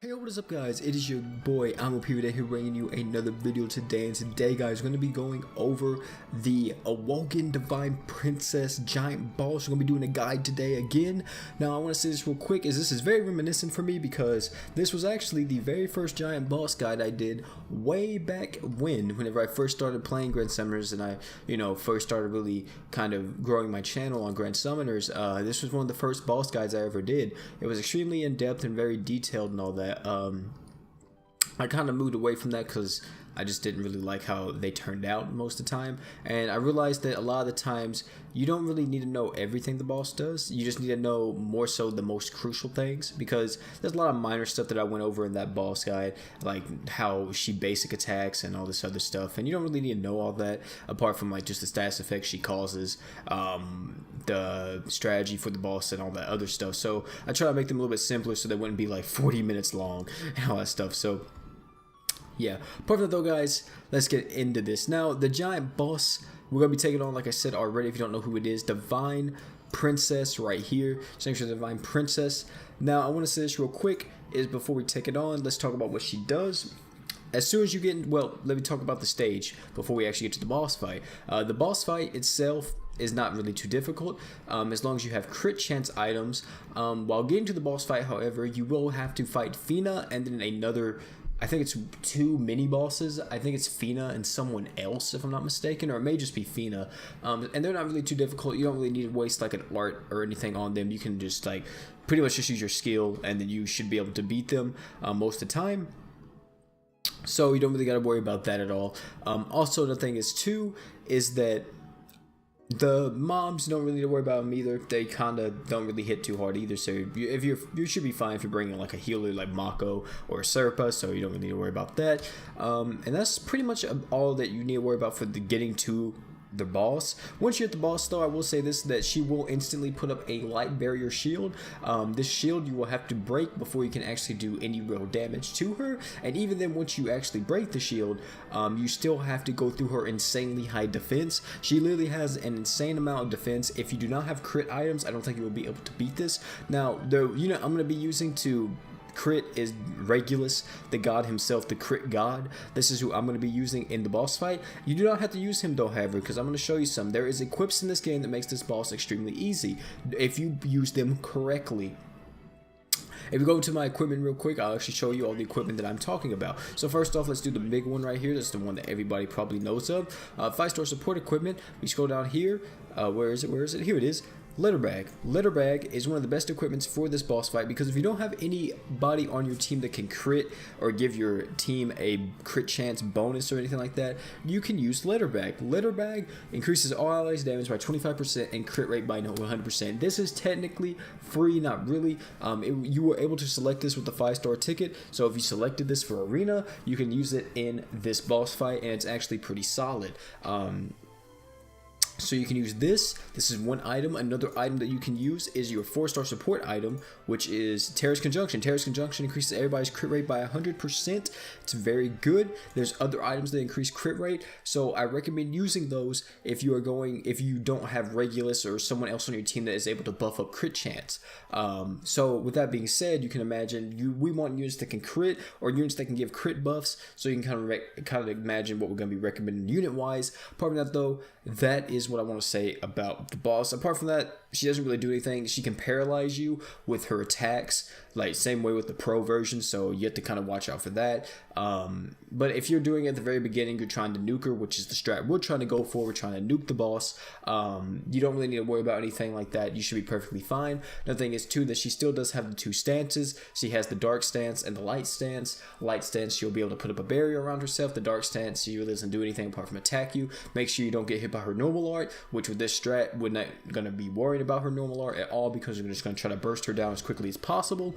Hey, what is up guys, it is your boy AWK here bringing you another video today, and today guys we're going to be going over the Awoken Divine Princess Giant Boss. We're going to be doing a guide today again. Now I want to say this real quick, this is very reminiscent for me because this was actually the very first Giant Boss guide I did way back whenever I first started playing Grand Summoners and I first started really kind of growing my channel on Grand Summoners. This was one of the first boss guides I ever did. It was extremely in-depth and very detailed and all that. I kind of moved away from that because I just didn't really like how they turned out most of the time, and I realized that a lot of the times you don't really need to know everything the boss does. You just need to know more so the most crucial things, because there's a lot of minor stuff that I went over in that boss guide, like how she basic attacks and all this other stuff, and you don't really need to know all that apart from like just the status effects she causes, the strategy for the boss and all that other stuff. So I try to make them a little bit simpler so they wouldn't be like 40 minutes long and all that stuff. So yeah, apart from that though guys, let's get into this. Now the giant boss we're going to be taking on, like I said already, if you don't know who it is, Divine Princess right here. So Divine Princess. Now I want to say this real quick, is before we take it on, let's talk about what she does. As soon as you get in, well, let me talk about the stage before we actually get to the boss fight. The boss fight itself is not really too difficult, as long as you have crit chance items. While getting to the boss fight, however, you will have to fight Fina and then another, I think it's two mini bosses. I think it's Fina and someone else, if I'm not mistaken, or it may just be Fina. And they're not really too difficult. You don't really need to waste like an art or anything on them. You can just like pretty much just use your skill, and then you should be able to beat them most of the time. So you don't really got to worry about that at all. Also, the thing is too, is that the mobs don't really need to worry about them either. They kind of don't really hit too hard either. So you should be fine if you're bringing like a healer like Mako or Serpa. So you don't really need to worry about that. And that's pretty much all that you need to worry about for the getting to the boss. Once you're at the boss though, I will say this, that she will instantly put up a light barrier shield. This shield you will have to break before you can actually do any real damage to her, and even then once you actually break the shield, you still have to go through her insanely high defense. She literally has an insane amount of defense. If you do not have crit items, I don't think you will be able to beat this. Now the I'm going to be using to crit is Regulus, the god himself, the crit god. This is who I'm going to be using in the boss fight. You do not have to use him though, however, because I'm going to show you some. There is equips in this game that makes this boss extremely easy if you use them correctly. If you go to my equipment real quick, I'll actually show you all the equipment that I'm talking about. So first off, let's do the big one right here. That's the one that everybody probably knows of. 5-star support equipment. We scroll down here. Where is it? Here it is. Letter bag. Letter bag is one of the best equipments for this boss fight, because if you don't have anybody on your team that can crit or give your team a crit chance bonus or anything like that, you can use letter bag. Letter bag increases all allies damage by 25% and crit rate by 100%. This is technically free, not really. You were able to select this with the 5-star ticket, so if you selected this for arena, you can use it in this boss fight, and it's actually pretty solid. So you can use this. This is one item. Another item that you can use is your 4-star support item, which is Terrace Conjunction. Terrace Conjunction increases everybody's crit rate by 100%. It's very good. There's other items that increase crit rate, so I recommend using those if you don't have Regulus or someone else on your team that is able to buff up crit chance. So with that being said, you can imagine we want units that can crit or units that can give crit buffs. So you can kind of imagine what we're going to be recommending unit wise. Apart from that though, that is what I want to say about the boss. Apart from that, she doesn't really do anything. She can paralyze you with her attacks, like same way with the pro version, so you have to kind of watch out for that. But if you're doing it at the very beginning, you're trying to nuke her, which is the strat we're trying to go for. We're trying to nuke the boss. You don't really need to worry about anything like that. You should be perfectly fine. Another thing is too that she still does have the two stances. She has the dark stance and the light stance. Light stance, she'll be able to put up a barrier around herself. The dark stance, she really doesn't do anything apart from attack you. Make sure you don't get hit by her normal art, which with this strat, we're not going to be worried about her normal art at all, because we're just going to try to burst her down as quickly as possible.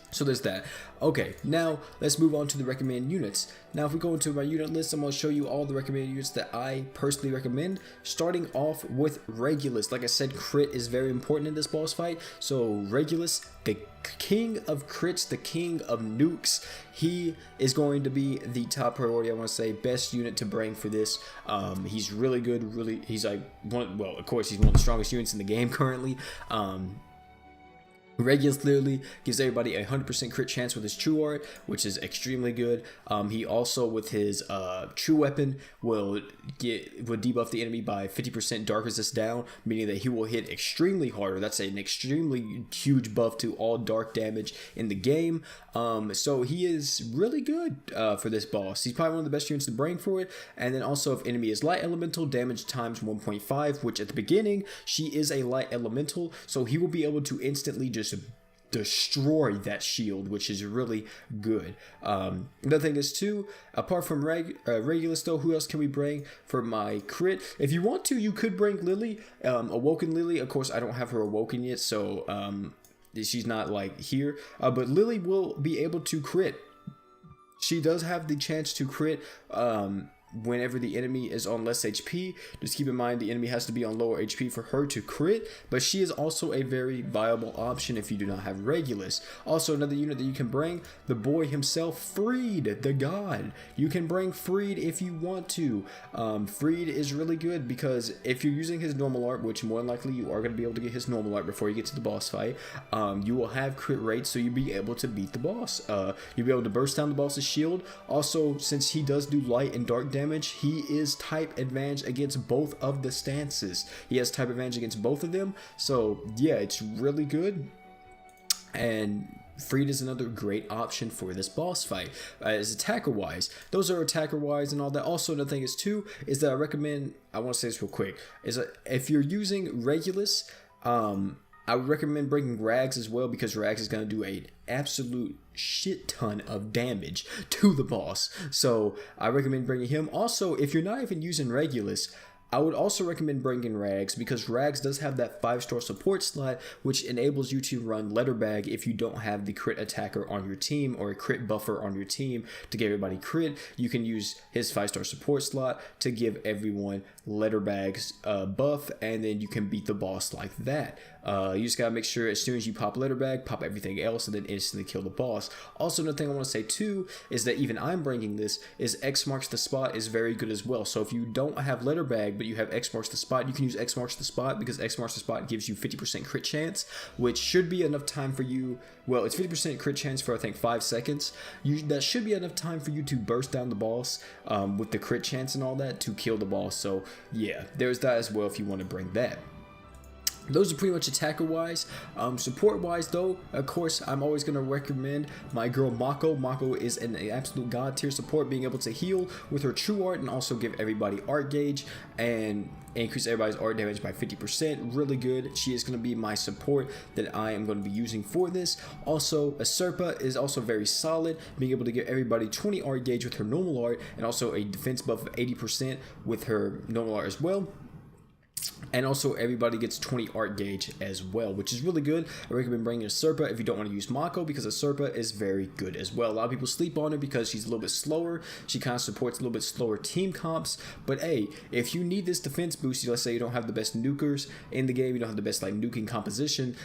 So there's that. Okay, now let's move on to the recommended units. Now if we go into my unit list, I'm going to show you all the recommended units that I personally recommend, starting off with Regulus. Like I said, crit is very important in this boss fight. So Regulus, the king of crits, the king of nukes, he is going to be the top priority. I want to say best unit to bring for this. He's really good. He's like well, of course he's one of the strongest units in the game currently. Regulus literally gives everybody a 100% crit chance with his true art, which is extremely good. He also, with his true weapon, will debuff the enemy by 50% dark resist down, meaning that he will hit extremely harder. That's an extremely huge buff to all dark damage in the game. So he is really good for this boss. He's probably one of the best units to bring for it. And then also, if enemy is light elemental, damage times 1.5, which at the beginning she is a light elemental, so he will be able to instantly just destroy that shield, which is really good. Another thing is too, apart from Regulus though, who else can we bring for my crit? If you want to, you could bring Lily, Awoken Lily. Of course, I don't have her awoken yet, so she's not like here, but Lily will be able to crit. She does have the chance to crit whenever the enemy is on less HP. Just keep in mind the enemy has to be on lower HP for her to crit, but she is also a very viable option if you do not have Regulus. Also, another unit that you can bring, the boy himself, Freed, the god. You can bring Freed if you want to. Freed is really good because if you're using his normal art, which more than likely you are going to be able to get his normal art before you get to the boss fight, you will have crit rate, so you'll be able to beat the boss. You'll be able to burst down the boss's shield. Also, since he does do light and dark damage, he is type advantage against both of the stances. He has type advantage against both of them, so yeah, it's really good. And Freed is another great option for this boss fight. As attacker wise, those are attacker wise and all that. Also, another thing is too, is that I recommend, I want to say this real quick, is that if you're using Regulus, I would recommend bringing Rags as well, because Rags is going to do an absolute shit ton of damage to the boss. So I recommend bringing him. Also, if you're not even using Regulus, I would also recommend bringing Rags, because Rags does have that 5-star support slot, which enables you to run Letter Bag if you don't have the crit attacker on your team or a crit buffer on your team to give everybody crit. You can use his 5-star support slot to give everyone Letter Bag's buff, and then you can beat the boss like that. You just gotta make sure as soon as you pop Letter Bag, pop everything else, and then instantly kill the boss. Also, another thing I want to say too is that even I'm bringing this is X marks the spot is very good as well. So if you don't have Letter Bag but you have X marks the spot, you can use X marks the spot, because X marks the spot gives you 50% crit chance, which should be enough time for you. Well, it's 50% crit chance for I think 5 seconds. That should be enough time for you to burst down the boss with the crit chance and all that to kill the boss. So yeah, there's that as well if you want to bring that. Those are pretty much attacker wise. Support wise though, of course, I'm always going to recommend my girl Mako. Mako is an absolute god tier support, being able to heal with her true art and also give everybody art gauge and increase everybody's art damage by 50%. Really good. She is going to be my support that I am going to be using for this. Also, Aserpa is also very solid, being able to give everybody 20 art gauge with her normal art, and also a defense buff of 80% with her normal art as well. And also everybody gets 20 art gauge as well, which is really good. I recommend bringing Aserpa if you don't want to use Mako, because Aserpa is very good as well. A lot of people sleep on her because she's a little bit slower. She kind of supports a little bit slower team comps. But hey, if you need this defense boost, let's say you don't have the best nukers in the game, you don't have the best like nuking composition,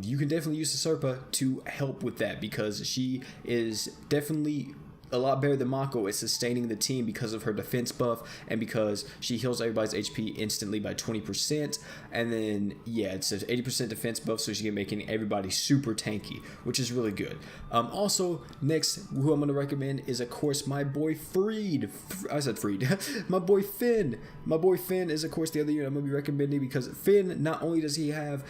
you can definitely use Aserpa to help with that, because she is definitely a lot better than Mako at sustaining the team because of her defense buff and because she heals everybody's HP instantly by 20%. And then yeah, it's an 80% defense buff, so she's making everybody super tanky, which is really good. Also, next who I'm going to recommend is of course my boy Freed. I said Freed. My boy Finn. My boy Finn is of course the other unit I'm going to be recommending, because Finn, not only does he have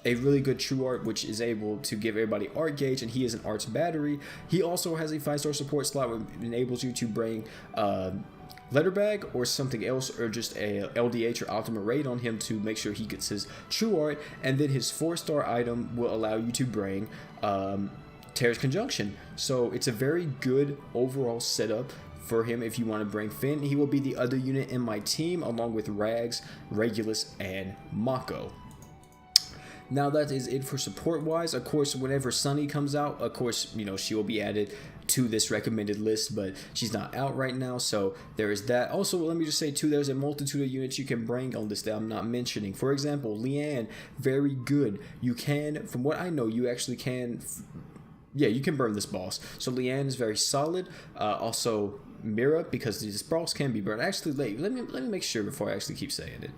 a really good true art, which is able to give everybody art gauge, and he is an arts battery. He also has a 5-star support slot, which enables you to bring Letter Bag or something else, or just a LDH or Ultimate Raid on him to make sure he gets his true art. And then his 4-star item will allow you to bring Terra's Conjunction. So it's a very good overall setup for him if you want to bring Finn. He will be the other unit in my team along with Rags, Regulus, and Mako. Now that is it for support wise. Of course, whenever Sunny comes out, of course, you know, she will be added to this recommended list, but she's not out right now, so there is that. Also, let me just say too, there's a multitude of units you can bring on this that I'm not mentioning. For example, Leanne, very good. You can, from what I know, you actually can, yeah, you can burn this boss. So Leanne is very solid. Also Mira, because this boss can be burned. Actually, let me make sure before I actually keep saying it.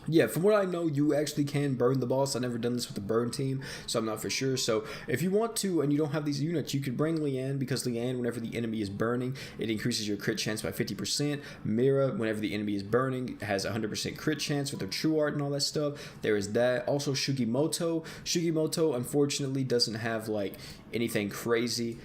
yeah, from what I know, you actually can burn the boss. I've never done this with the burn team, so I'm not for sure. So if you want to and you don't have these units, you could bring Leanne, because Leanne, whenever the enemy is burning, it increases your crit chance by 50%. Mira, whenever the enemy is burning, has a 100% crit chance with her true art and all that stuff. There is that. Also Shugimoto. Shugimoto, unfortunately, doesn't have like anything crazy.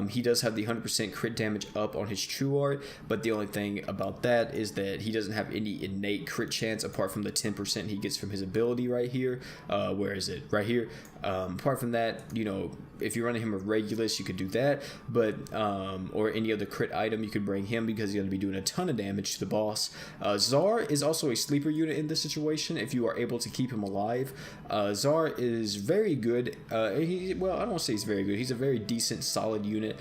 He does have the 100% crit damage up on his true art, but the only thing about that is that he doesn't have any innate crit chance apart from the 10% he gets from his ability right here. Where is it? Right here. Apart from that, you know, if you're running him with Regulus, you could do that, but or any other crit item, you could bring him because he's going to be doing a ton of damage to the boss. Czar is also a sleeper unit in this situation if you are able to keep him alive. Czar is very good. Well, I don't want to say he's very good. He's a very decent, solid unit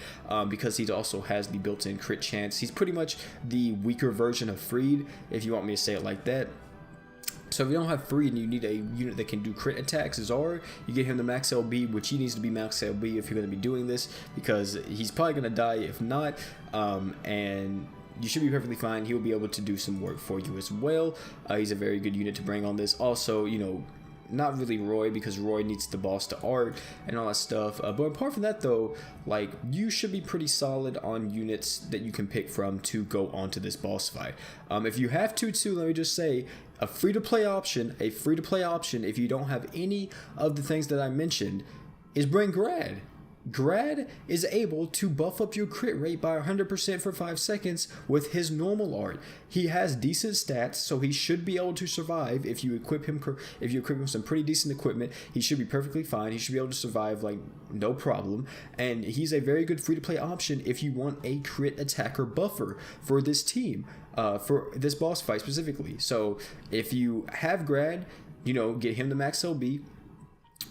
because he also has the built-in crit chance. He's pretty much the weaker version of Freed, if you want me to say it like that. So if you don't have Freed and you need a unit that can do crit attacks, Czar, you get him the max LB, which he needs to be max LB if you're going to be doing this, because he's probably going to die if not, and you should be perfectly fine. He'll be able to do some work for you as well. He's a very good unit to bring on this. Also, you know, not really Roy, because Roy needs the boss to art and all that stuff, but apart from that though, like, you should be pretty solid on units that you can pick from to go onto this boss fight. If you have to too, let me just say, a free-to-play option, if you don't have any of the things that I mentioned, is bring Grad. Grad is able to buff up your crit rate by 100% for 5 seconds with his normal art. He has decent stats, so he should be able to survive if you equip him. If you equip him some pretty decent equipment, he should be perfectly fine. He should be able to survive like no problem. And he's a very good free-to-play option if you want a crit attacker buffer for this team, for this boss fight specifically. So if you have Grad, you know, get him to max LB.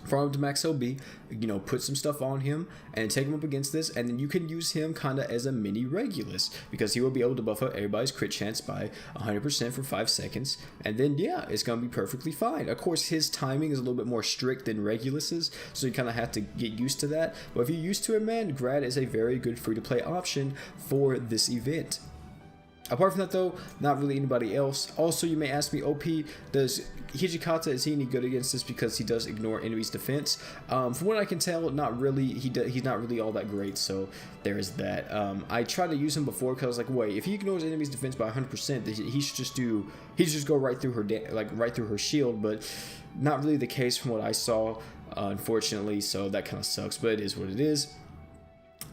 Farm him to max LB, you know, put some stuff on him and take him up against this, and then you can use him kind of as a mini Regulus, because he will be able to buff up everybody's crit chance by 100% for 5 seconds, and then yeah, it's gonna be perfectly fine. Of course, his timing is a little bit more strict than Regulus's, so you kind of have to get used to that, but if you're used to it, man, Grad is a very good free-to-play option for this event. Apart from that though, not really anybody else. Also, you may ask me, OP, does Hijikata, is he any good against this because he does ignore enemies' defense? From what I can tell, not really. He's not really all that great, so there is that. I tried to use him before because I was like, wait, if he ignores enemies' defense by 100%, he should just go right through her, right through her shield, but not really the case from what I saw, unfortunately, so that kind of sucks, but it is what it is.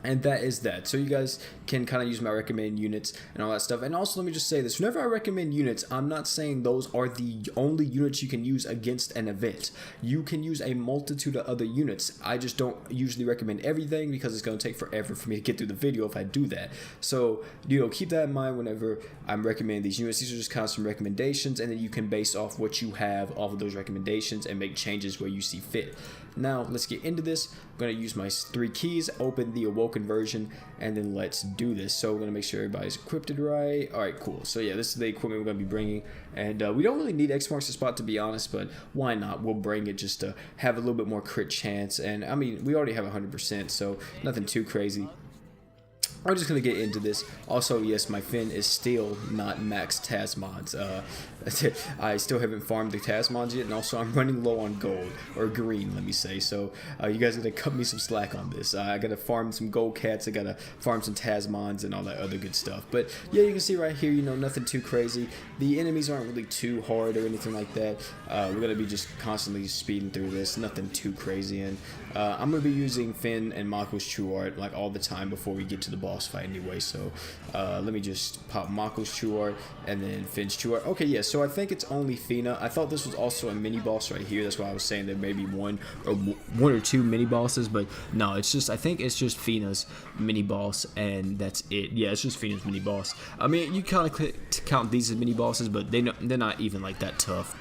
And that is that. So you guys can kind of use my recommended units and all that stuff. And also, let me just say this. Whenever I recommend units, I'm not saying those are the only units you can use against an event. You can use a multitude of other units. I just don't usually recommend everything because it's going to take forever for me to get through the video if I do that. So, you know, keep that in mind whenever I'm recommending these units. These are just kind of some recommendations, and then you can base off what you have off of those recommendations and make changes where you see fit. Now, let's get into this. I'm going to use my 3 keys, open the Awoken version, and then let's do this. So we're going to make sure everybody's equipped right. All right, cool. So yeah, this is the equipment we're going to be bringing. And we don't really need X marks the spot, to be honest, but why not? We'll bring it just to have a little bit more crit chance. And I mean, we already have 100%, so nothing too crazy. I'm just going to get into this. Also, yes, my Finn is still not max Tasmons. I still haven't farmed the Tasmons yet, and also I'm running low on gold, or green, let me say. So you guys got to cut me some slack on this. I got to farm some gold cats, I got to farm some Tasmons and all that other good stuff. But yeah, you can see right here, you know, nothing too crazy. The enemies aren't really too hard or anything like that. We're going to be just constantly speeding through this, nothing too crazy. And I'm going to be using Finn and Mako's True Art like all the time before we get to the boss fight anyway. So let me just pop Mako's True Art and then Finn's True Art. Okay, yeah, so I think it's only Fina. I thought this was also a mini boss right here. That's why I was saying there may be one or two mini bosses, but no, it's just, I think it's just Fina's mini boss, and that's it. Yeah, it's just Fina's mini boss. I mean, you kind of count these as mini bosses, but they're not even like that tough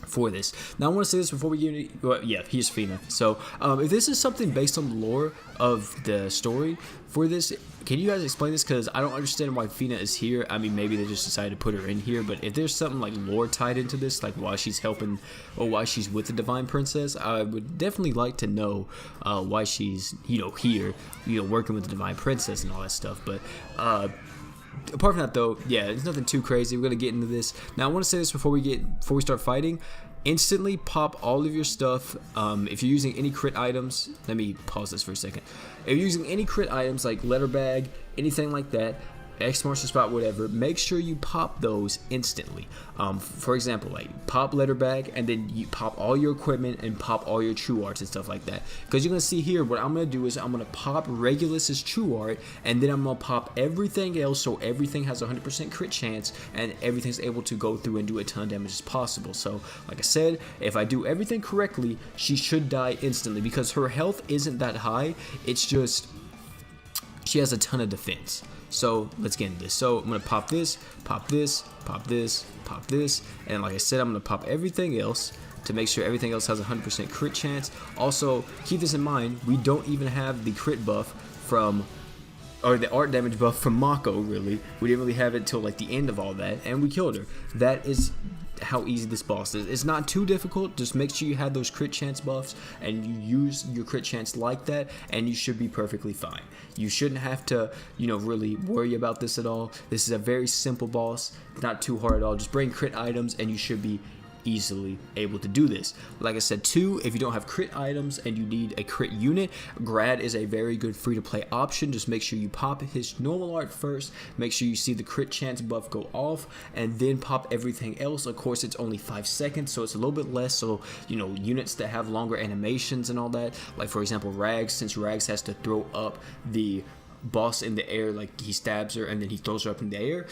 for this. Now I want to say this before we get into, well, yeah, he's Fina. So if this is something based on the lore of the story for this, can you guys explain this? Because I don't understand why Fina is here. I mean, maybe they just decided to put her in here, but if there's something like lore tied into this, like why she's helping or why she's with the Divine Princess, I would definitely like to know why she's, you know, here, you know, working with the Divine Princess and all that stuff. But apart from that though, yeah, it's nothing too crazy. We're gonna get into this now. I want to say this before we start fighting. Instantly pop all of your stuff. If you're using any crit items, let me pause this for a second. If you're using any crit items like letter bag, anything like that, X marks the spot, whatever, make sure you pop those instantly. For example, like pop letter bag, and then you pop all your equipment and pop all your true arts and stuff like that. Because you're gonna see here, what I'm gonna do is I'm gonna pop Regulus's true art, and then I'm gonna pop everything else, so everything has 100% crit chance, and everything's able to go through and do a ton of damage as possible. So, like I said, if I do everything correctly, she should die instantly because her health isn't that high. It's just she has a ton of defense. So let's get into this. So I'm gonna pop this, pop this, pop this, pop this, and like I said, I'm gonna pop everything else to make sure everything else has 100% crit chance. Also, keep this in mind, we don't even have the crit buff from, or the art damage buff from Mako, really. We didn't really have it till like the end of all that, and we killed her. That is how easy this boss is. It's not too difficult. Just make sure you have those crit chance buffs and you use your crit chance like that, and you should be perfectly fine. You shouldn't have to, you know, really worry about this at all. This is a very simple boss, not too hard at all. Just bring crit items and you should be easily able to do this. Like I said too, if you don't have crit items and you need a crit unit, Grad is a very good free to play option. Just make sure you pop his normal art first, make sure you see the crit chance buff go off, and then pop everything else. Of course, it's only 5 seconds, so it's a little bit less. So, you know, units that have longer animations and all that, like for example Rags, since Rags has to throw up the boss in the air, like he stabs her and then he throws her up in the air,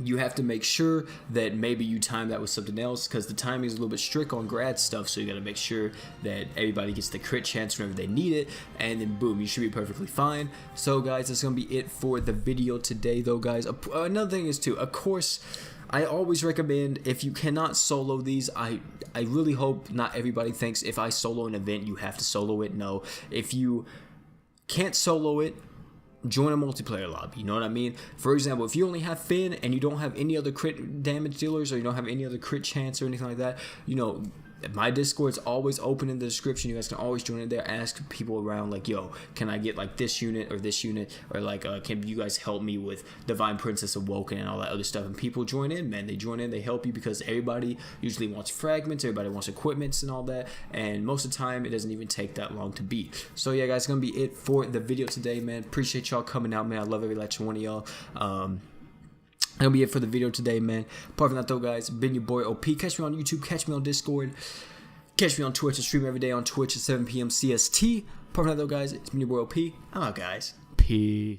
you have to make sure that maybe you time that with something else, because the timing is a little bit strict on Grad stuff. So you got to make sure that everybody gets the crit chance whenever they need it, and then boom, you should be perfectly fine. So guys, that's gonna be it for the video today though, guys. Another thing is too, of course, I always recommend, if you cannot solo these, I really hope not everybody thinks if I solo an event you have to solo it. No, if you can't solo it, join a multiplayer lobby, you know what I mean? For example, if you only have Finn and you don't have any other crit damage dealers, or you don't have any other crit chance or anything like that, you know, my Discord's always open in the description. You guys can always join in there, ask people around like, yo, can I get like this unit or this unit, or like can you guys help me with Divine Princess Awoken and all that other stuff. And people join in, man. They join in, they help you, because everybody usually wants fragments, everybody wants equipments and all that, and most of the time it doesn't even take that long to beat. So yeah guys, it's gonna be it for the video today, man. Appreciate y'all coming out, man. I love every last one of y'all. That'll be it for the video today, man. Apart from that though, guys, been your boy OP. Catch me on YouTube, catch me on Discord, catch me on Twitch. I stream every day on Twitch at 7 p.m. CST. Apart from that though, guys, it's been your boy OP. I'm out, guys. Peace.